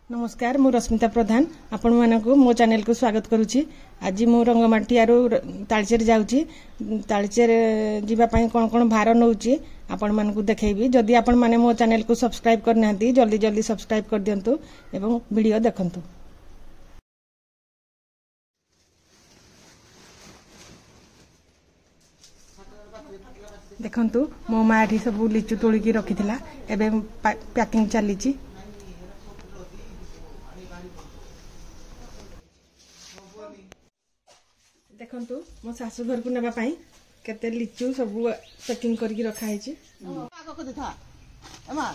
नमस्कार मु रश्मिता प्रधान आपण मानक मो चैनल को स्वागत करुच्ची। आज मु रंगमाटियारू तालचेर जाऊँगी। तालचेर जीवाई कौन कौन भार नौची आपण मानक देखी। जदि आपण माने मो चैनल को सब्सक्राइब करना जल्दी जल्दी सब्सक्राइब कर दिंतु एवं वीडियो देखंतु। देखंतु मो माँ एठी सब लिचु तोलिकी रखिथिला एबे पैकिंग चलीची। देखंतु मो सासु घर को नेबा पई केते लिचु सब पैकिंग करके रखा है छी। आगो को देखा एमा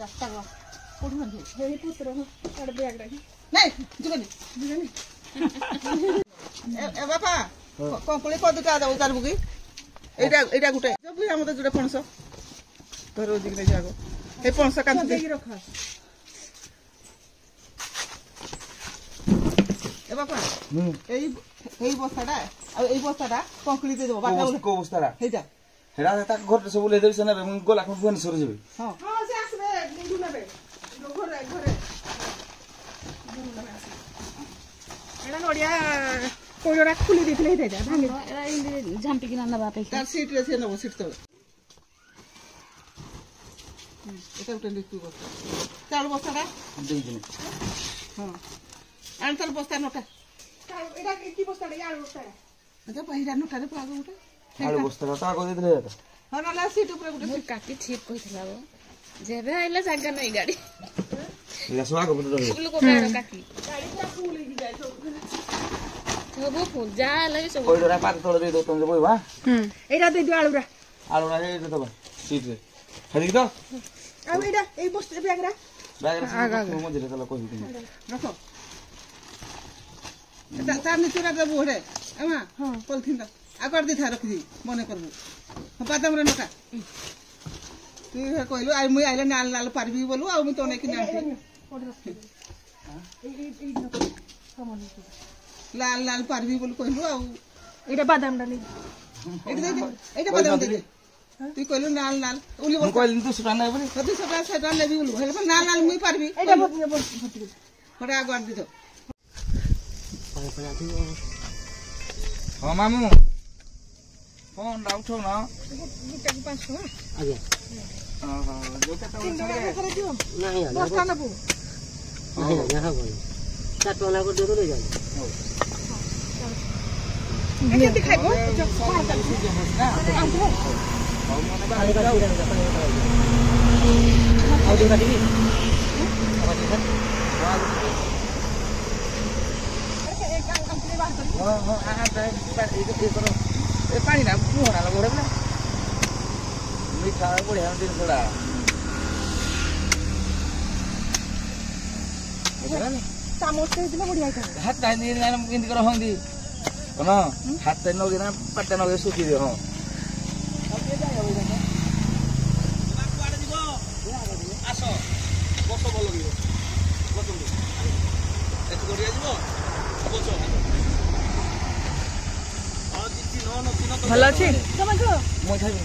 रास्ता को कोठु हंदी हे पुत्र काड बैग रखी नहीं जुगनी ए बापा कंपली को दुटा दउ तार बुकी एटा गुटे जब हम तो जुड़े पणस तो रोज के जागो हे पणस काट दे रखा ए बापा এই বস্তাটা আর এই বস্তাটা কংক্রিট দেব বাটা বলে কো বস্তাটা হেজা হেডা তা ঘরতে সব লে দেবছ না মু গোলা কোন ফোন সরে যাবে হ্যাঁ হ্যাঁ সে আসবে গুন্ডু নেবে ঘরে ঘরে গুন্ডু নেবে আসবে এডা নড়িয়া কোইরা খুলি দিছিলে হেটা ভাঙি এরা ইন্দি ঝাম্পি কিনা না বাপে তার সিট রে সে নেব সিট তো এটা উঠে লিখু বস্তা চাল বস্তাটা দেই দিন হ্যাঁ আনতাল বস্তা নটা এটা কি বস্তা রে আলু বস্তা আচ্ছা বাইরা নটা রে পাগো উঠে আলু বস্তাটা তা কই দিলে এটা হ্যাঁ না সিট উপরে উঠে মু কাকি ঠিক কইছিলা গো যেবে আইলা জায়গা নাই গাড়ি এটা সোয়া কো রহে ফুল কো বেড়া কাকি গাড়িটা ফুল হই যায় সব ফুল যা লাগে সব কই ডরা পাত তলে দেই তুমি বইবা এইটা দেই দিও আলুরা আলুরা এই তো সিট রে হেদি তো আর এইটা এই বস্তা ব্যাগরা ব্যাগ রে মো দিলে তলে কই দিই রাখো তার নিচুরা দেবো রে এমা পলিথিন দাও আগর দিথা রাখি মনে করবো বাদাম রে নটা তুই কইলু আই মুই আইলে নাল নাল পারবি বলু আর মুই তো অনেক নালছি লাল লাল পারবি বলু কইলু আর এটা বাদাম ডালি এইটা বাদাম দে তুই কইলু নাল নাল উলি বল কইলিন তো সুটা নাই বলি তুই সব সেটা নেবি বলু হেলে নাল নাল মুই পারবি এটা ভর্তি ওটা আগর দিত हां मामू फोन उठो ना দুটা 500 आगे हां हां जो के तो করে দিও नहीं यार বস্তা নেবো नहीं यहाँ बोल सात वाला को दे दो ले जाओ এটা দেখাইবো आगे का पूरा आओ देखा टीवी हां हां ये करो ए पानी ना मुहरा लगो रे ना मीठा बढ़िया दिन थोड़ा চামচ দিলে বড়িয়া খাবে हाथ टाइम दिन ना इंदी करो होंदी कोना हाथ टाइम नगे ना पट्टा नगे सुखी दे हां आसो बसो बोल लगियो बसो एत गरिया जीवो बसो ভাল আছে মই খাইবি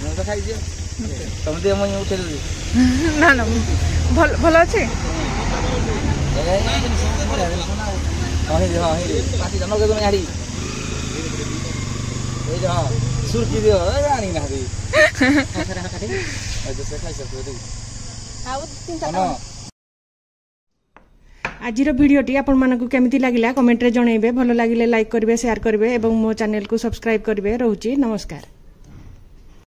মই তো খাই দিও তুমি দে মই উঠে দিবি না না ভাল আছে हां हे पाटी जनो के तुम यारी ए जा सुरकी दियो रानी ना दी ए जैसे खाई सकते हो ଆଉ তিনটা आजिर भिडियोटी आपण मानकु केमिति लागिला कमेंट रे जणाइबे। भलो लागिले लाइक करबे शेयर करबे एवं मो चैनल को सब्सक्राइब करबे। रहउची नमस्कार।